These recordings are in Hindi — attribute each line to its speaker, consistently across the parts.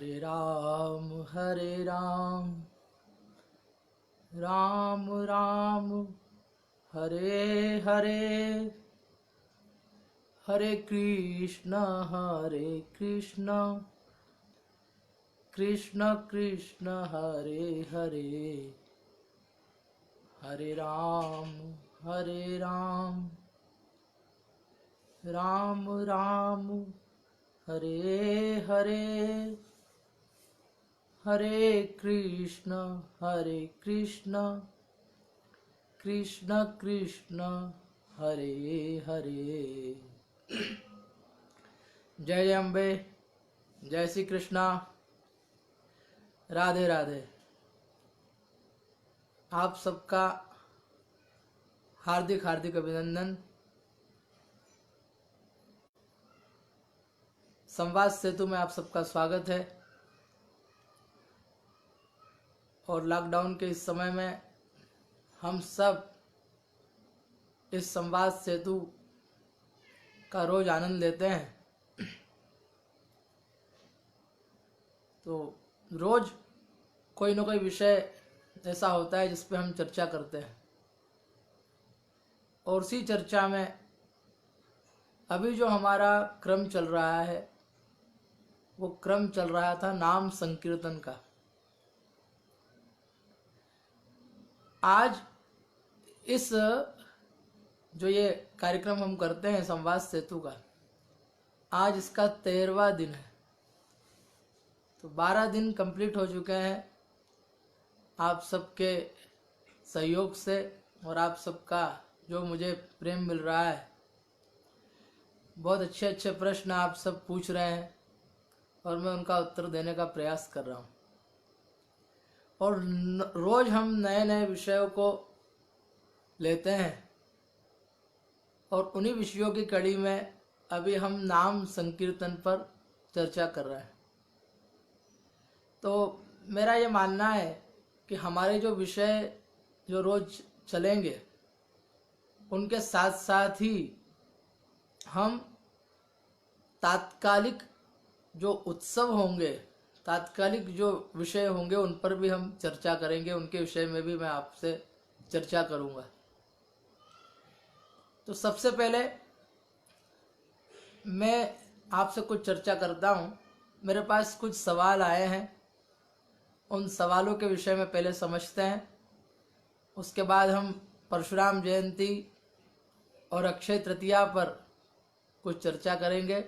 Speaker 1: हरे राम, राम राम हरे हरे, हरे कृष्ण कृष्ण कृष्ण हरे हरे, हरे राम राम राम हरे हरे, हरे कृष्ण कृष्ण कृष्ण हरे हरे। जय अम्बे, जय श्री कृष्णा, राधे राधे। आप सबका हार्दिक हार्दिक अभिनंदन। संवाद सेतु में आप सबका स्वागत है। और लॉकडाउन के इस समय में हम सब इस संवाद सेतु का रोज आनंद लेते हैं। तो रोज कोई ना कोई विषय ऐसा होता है जिस पे हम चर्चा करते हैं। और उसी चर्चा में अभी जो हमारा क्रम चल रहा है वो क्रम चल रहा था नाम संकीर्तन का। आज इस जो ये कार्यक्रम हम करते हैं संवाद सेतु का, आज इसका 13वां दिन है। तो 12 दिन कंप्लीट हो चुके हैं आप सबके सहयोग से, और आप सबका जो मुझे प्रेम मिल रहा है। बहुत अच्छे अच्छे प्रश्न आप सब पूछ रहे हैं और मैं उनका उत्तर देने का प्रयास कर रहा हूँ। और रोज हम नए नए विषयों को लेते हैं और उन्हीं विषयों की कड़ी में अभी हम नाम संकीर्तन पर चर्चा कर रहे हैं। तो मेरा ये मानना है कि हमारे जो विषय जो रोज चलेंगे उनके साथ साथ ही हम तात्कालिक जो उत्सव होंगे, तात्कालिक जो विषय होंगे उन पर भी हम चर्चा करेंगे। उनके विषय में भी मैं आपसे चर्चा करूंगा। तो सबसे पहले मैं आपसे कुछ चर्चा करता हूं। मेरे पास कुछ सवाल आए हैं, उन सवालों के विषय में पहले समझते हैं। उसके बाद हम परशुराम जयंती और अक्षय तृतीया पर कुछ चर्चा करेंगे।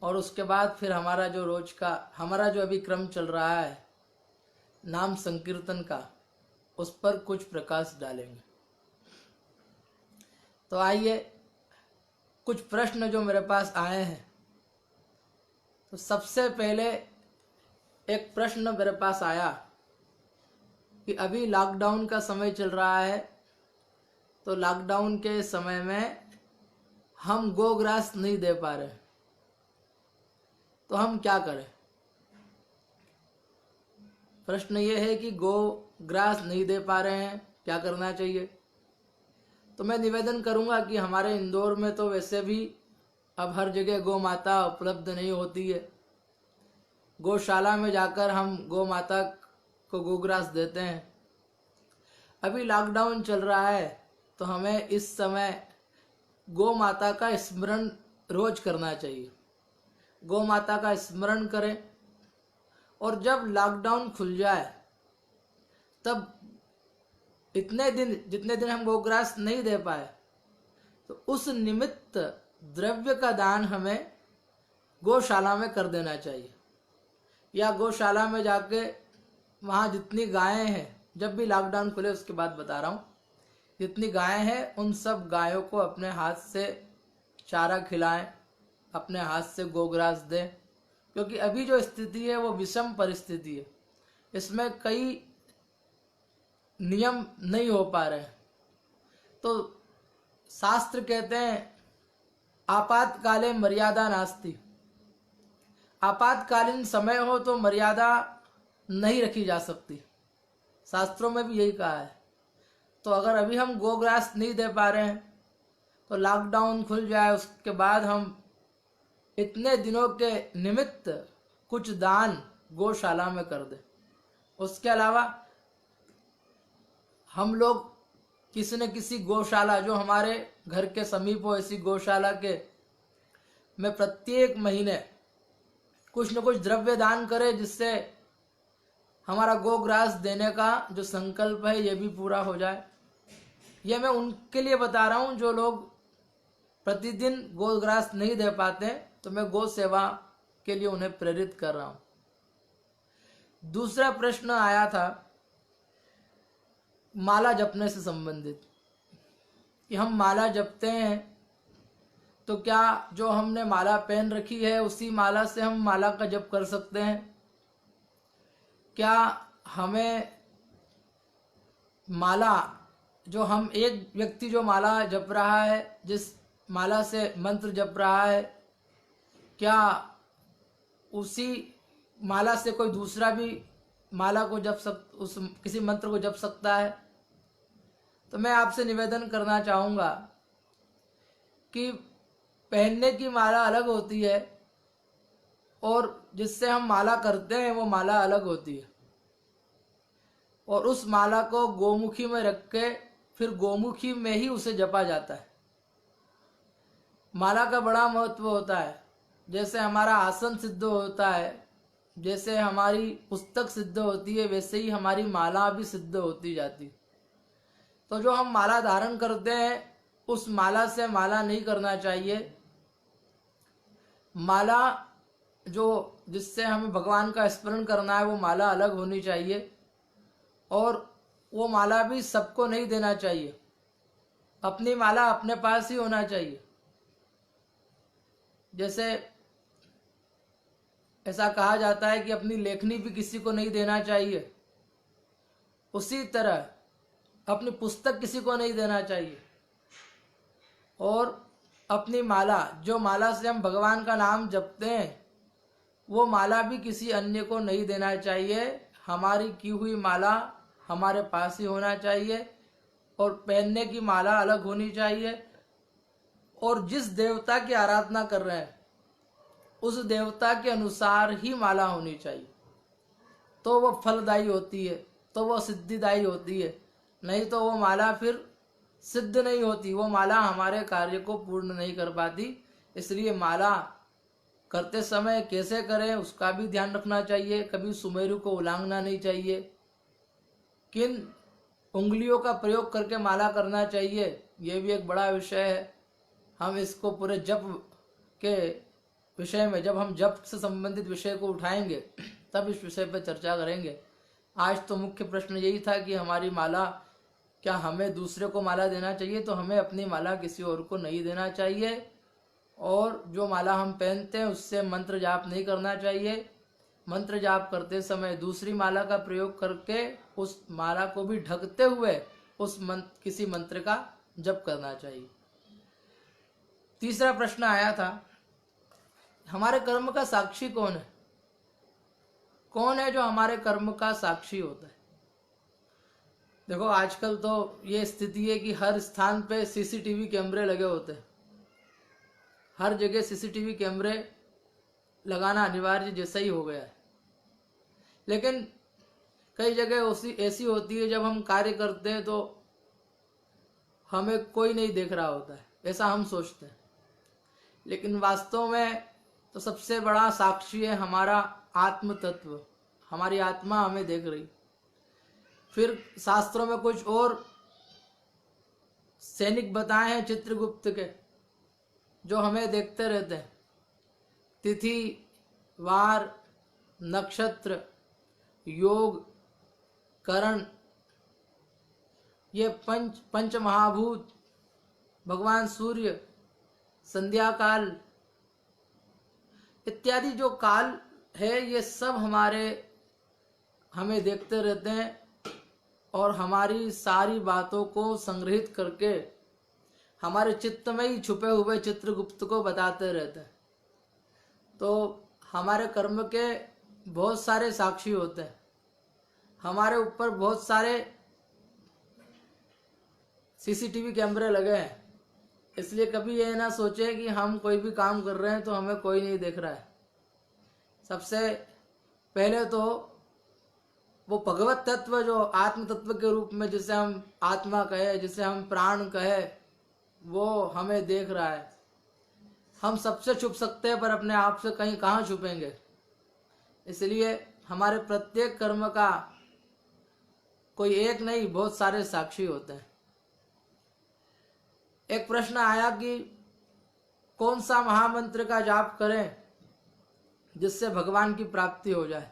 Speaker 1: और उसके बाद फिर हमारा जो रोज का हमारा जो अभी क्रम चल रहा है नाम संकीर्तन का, उस पर कुछ प्रकाश डालेंगे। तो आइए, कुछ प्रश्न जो मेरे पास आए हैं। तो सबसे पहले एक प्रश्न मेरे पास आया कि अभी लॉकडाउन का समय चल रहा है, तो लॉकडाउन के समय में हम गोग्रास नहीं दे पा रहे, तो हम क्या करें। प्रश्न ये है कि गो ग्रास नहीं दे पा रहे हैं, क्या करना चाहिए। तो मैं निवेदन करूंगा कि हमारे इंदौर में तो वैसे भी अब हर जगह गौ माता उपलब्ध नहीं होती है। गौशाला में जाकर हम गौ माता को गोग्रास देते हैं। अभी लॉकडाउन चल रहा है तो हमें इस समय गौ माता का स्मरण रोज करना चाहिए। गौ माता का स्मरण करें, और जब लॉकडाउन खुल जाए तब इतने दिन जितने दिन हम गोग्रास नहीं दे पाए, तो उस निमित्त द्रव्य का दान हमें गौशाला में कर देना चाहिए। या गौशाला में जाके वहाँ जितनी गायें हैं, जब भी लॉकडाउन खुले उसके बाद बता रहा हूँ, जितनी गायें हैं उन सब गायों को अपने हाथ से चारा खिलाएं, अपने हाथ से गोग्रास दें। क्योंकि अभी जो स्थिति है वो विषम परिस्थिति है, इसमें कई नियम नहीं हो पा रहे। तो शास्त्र कहते हैं आपातकाले मर्यादा नास्ति। आपातकालीन समय हो तो मर्यादा नहीं रखी जा सकती, शास्त्रों में भी यही कहा है। तो अगर अभी हम गोग्रास नहीं दे पा रहे हैं तो लॉकडाउन खुल जाए, उसके बाद हम इतने दिनों के निमित्त कुछ दान गौशाला में कर दें। उसके अलावा हम लोग किसी न किसी गौशाला जो हमारे घर के समीप हो, ऐसी गौशाला के में प्रत्येक महीने कुछ न कुछ द्रव्य दान करें, जिससे हमारा गोग्रास देने का जो संकल्प है ये भी पूरा हो जाए। यह मैं उनके लिए बता रहा हूँ जो लोग प्रतिदिन गोग्रास नहीं दे पाते, तो मैं गौ सेवा के लिए उन्हें प्रेरित कर रहा हूँ। दूसरा प्रश्न आया था माला जपने से संबंधित, कि हम माला जपते हैं तो क्या जो हमने माला पहन रखी है उसी माला से हम माला का जप कर सकते हैं? क्या हमें माला जो हम एक व्यक्ति जो माला जप रहा है, जिस माला से मंत्र जप रहा है, क्या उसी माला से कोई दूसरा भी माला को उस किसी मंत्र को जप सकता है? तो मैं आपसे निवेदन करना चाहूँगा कि पहनने की माला अलग होती है और जिससे हम माला करते हैं वो माला अलग होती है, और उस माला को गोमुखी में रख के फिर गोमुखी में ही उसे जपा जाता है। माला का बड़ा महत्व होता है। जैसे हमारा आसन सिद्ध होता है, जैसे हमारी पुस्तक सिद्ध होती है, वैसे ही हमारी माला भी सिद्ध होती जाती है। तो जो हम माला धारण करते हैं उस माला से माला नहीं करना चाहिए। माला जो जिससे हमें भगवान का स्मरण करना है वो माला अलग होनी चाहिए, और वो माला भी सबको नहीं देना चाहिए। अपनी माला अपने पास ही होना चाहिए। जैसे ऐसा कहा जाता है कि अपनी लेखनी भी किसी को नहीं देना चाहिए, उसी तरह अपनी पुस्तक किसी को नहीं देना चाहिए, और अपनी माला जो माला से हम भगवान का नाम जपते हैं वो माला भी किसी अन्य को नहीं देना चाहिए। हमारी की हुई माला हमारे पास ही होना चाहिए, और पहनने की माला अलग होनी चाहिए। और जिस देवता की आराधना कर रहे हैं उस देवता के अनुसार ही माला होनी चाहिए, तो वो फलदायी होती है, तो वो सिद्धिदायी होती है। नहीं तो वो माला फिर सिद्ध नहीं होती, वो माला हमारे कार्य को पूर्ण नहीं कर पाती। इसलिए माला करते समय कैसे करें उसका भी ध्यान रखना चाहिए। कभी सुमेरु को उलांघना नहीं चाहिए। किन उंगलियों का प्रयोग करके माला करना चाहिए, ये भी एक बड़ा विषय है। हम इसको पूरे जप के विषय में, जब हम जप से संबंधित विषय को उठाएंगे तब इस विषय पर चर्चा करेंगे। आज तो मुख्य प्रश्न यही था कि हमारी माला, क्या हमें दूसरे को माला देना चाहिए? तो हमें अपनी माला किसी और को नहीं देना चाहिए, और जो माला हम पहनते हैं उससे मंत्र जाप नहीं करना चाहिए। मंत्र जाप करते समय दूसरी माला का प्रयोग करके उस माला को भी ढकते हुए किसी मंत्र का जप करना चाहिए। तीसरा प्रश्न आया था, हमारे कर्म का साक्षी कौन है? कौन है जो हमारे कर्म का साक्षी होता है? देखो, आजकल तो ये स्थिति है कि हर स्थान पे सीसीटीवी कैमरे लगे होते हैं। हर जगह सीसीटीवी कैमरे लगाना अनिवार्य जैसा ही हो गया है। लेकिन कई जगह ऐसी होती है जब हम कार्य करते हैं तो हमें कोई नहीं देख रहा होता है, ऐसा हम सोचते हैं। लेकिन वास्तव में तो सबसे बड़ा साक्षी है हमारा आत्म तत्व। हमारी आत्मा हमें देख रही। फिर शास्त्रों में कुछ और सैनिक बताए हैं चित्रगुप्त के, जो हमें देखते रहते हैं। तिथि, वार, नक्षत्र, योग, करण, ये पंच महाभूत, भगवान सूर्य, संध्या काल इत्यादि जो काल है, ये सब हमें देखते रहते हैं और हमारी सारी बातों को संग्रहित करके हमारे चित्त में ही छुपे हुए चित्रगुप्त को बताते रहते हैं। तो हमारे कर्म के बहुत सारे साक्षी होते हैं। हमारे ऊपर बहुत सारे सीसीटीवी कैमरे लगे हैं। इसलिए कभी ये ना सोचे कि हम कोई भी काम कर रहे हैं तो हमें कोई नहीं देख रहा है। सबसे पहले तो वो भगवत तत्व जो आत्म तत्व के रूप में जिसे हम आत्मा कहे, जिसे हम प्राण कहे, वो हमें देख रहा है। हम सबसे छुप सकते हैं पर अपने आप से कहीं कहाँ छुपेंगे। इसलिए हमारे प्रत्येक कर्म का कोई एक नहीं, बहुत सारे साक्षी होते हैं। एक प्रश्न आया कि कौन सा महामंत्र का जाप करें जिससे भगवान की प्राप्ति हो जाए।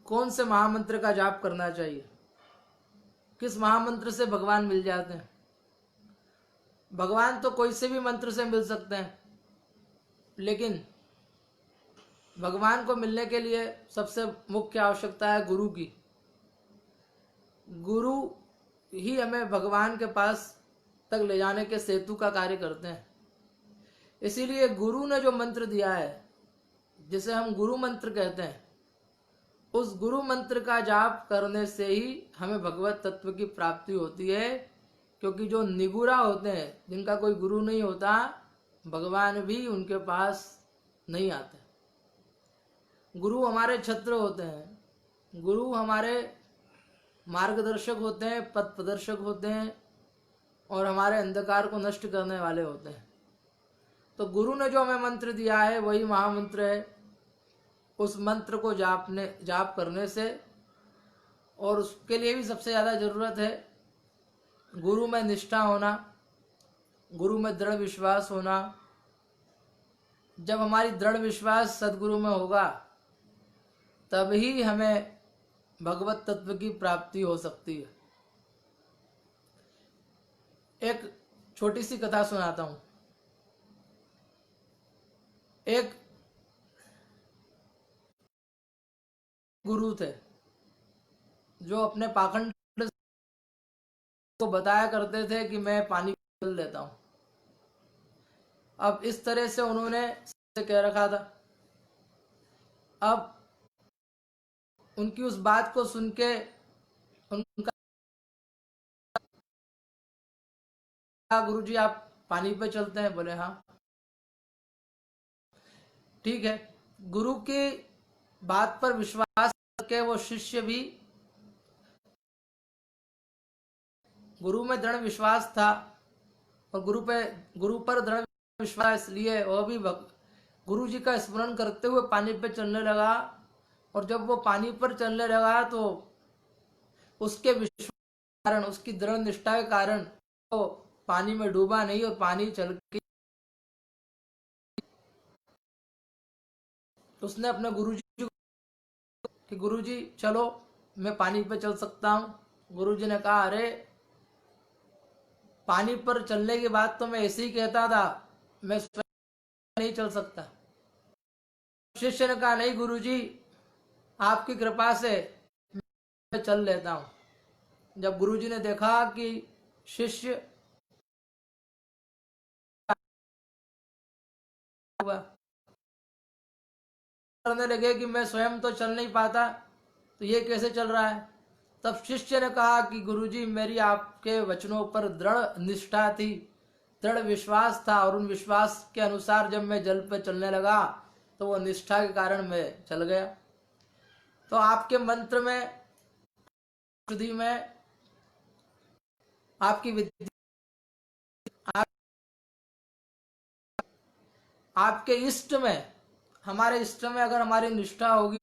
Speaker 1: कौन से महामंत्र का जाप करना चाहिए, किस महामंत्र से भगवान मिल जाते हैं। भगवान तो कोई से भी मंत्र से मिल सकते हैं, लेकिन भगवान को मिलने के लिए सबसे मुख्य आवश्यकता है गुरु की। गुरु ही हमें भगवान के पास तक ले जाने के सेतु का कार्य करते हैं। इसीलिए गुरु ने जो मंत्र दिया है, जिसे हम गुरु मंत्र कहते हैं, उस गुरु मंत्र का जाप करने से ही हमें भगवत तत्व की प्राप्ति होती है। क्योंकि जो निगुरा होते हैं, जिनका कोई गुरु नहीं होता, भगवान भी उनके पास नहीं आते। गुरु हमारे छत्र होते हैं, गुरु हमारे मार्गदर्शक होते हैं, पथ प्रदर्शक होते हैं, और हमारे अंधकार को नष्ट करने वाले होते हैं। तो गुरु ने जो हमें मंत्र दिया है वही महामंत्र है। उस मंत्र को जाप करने से, और उसके लिए भी सबसे ज़्यादा जरूरत है गुरु में निष्ठा होना, गुरु में दृढ़ विश्वास होना। जब हमारी दृढ़ विश्वास सदगुरु में होगा तभी हमें भगवत तत्व की प्राप्ति हो सकती है। एक छोटी सी कथा सुनाता हूं। एक गुरु थे जो अपने पाखंड को बताया करते थे कि मैं पानी बदल देता हूं। अब इस तरह से उन्होंने कह रखा था। अब उनकी उस बात को सुन के उनका, गुरुजी आप पानी पे चलते हैं? बोले हाँ। ठीक है। गुरु की बात पर विश्वास करके वो शिष्य भी, गुरु में दृढ़ विश्वास था और गुरु पर दृढ़ विश्वास इसलिए वह भी गुरु जी का स्मरण करते हुए पानी पे चलने लगा। और जब वो पानी पर चलने लगा तो उसके विश्वास के कारण, उसकी दृढ़ निष्ठा के कारण वो पानी में डूबा नहीं और पानी चल के उसने अपने गुरुजी कि गुरुजी चलो, मैं पानी पे चल सकता हूँ। गुरुजी ने कहा, अरे पानी पर चलने की बात तो मैं ऐसे ही कहता था, मैं स्वयं नहीं चल सकता। शिष्य ने कहा, नहीं गुरुजी, आपकी कृपा से मैं चल लेता हूँ। जब गुरुजी ने देखा कि शिष्य करने लगे कि मैं स्वयं तो चल नहीं पाता, तो ये कैसे चल रहा है। तब शिष्य ने कहा कि गुरुजी, मेरी आपके वचनों पर दृढ़ निष्ठा थी, दृढ़ विश्वास था, और उन विश्वास के अनुसार जब मैं जल पर चलने लगा तो वो निष्ठा के कारण मैं चल गया। तो आपके मंत्र में, औषधि में, आपकी विद्या, आपके इष्ट में, हमारे इष्ट में अगर हमारी निष्ठा होगी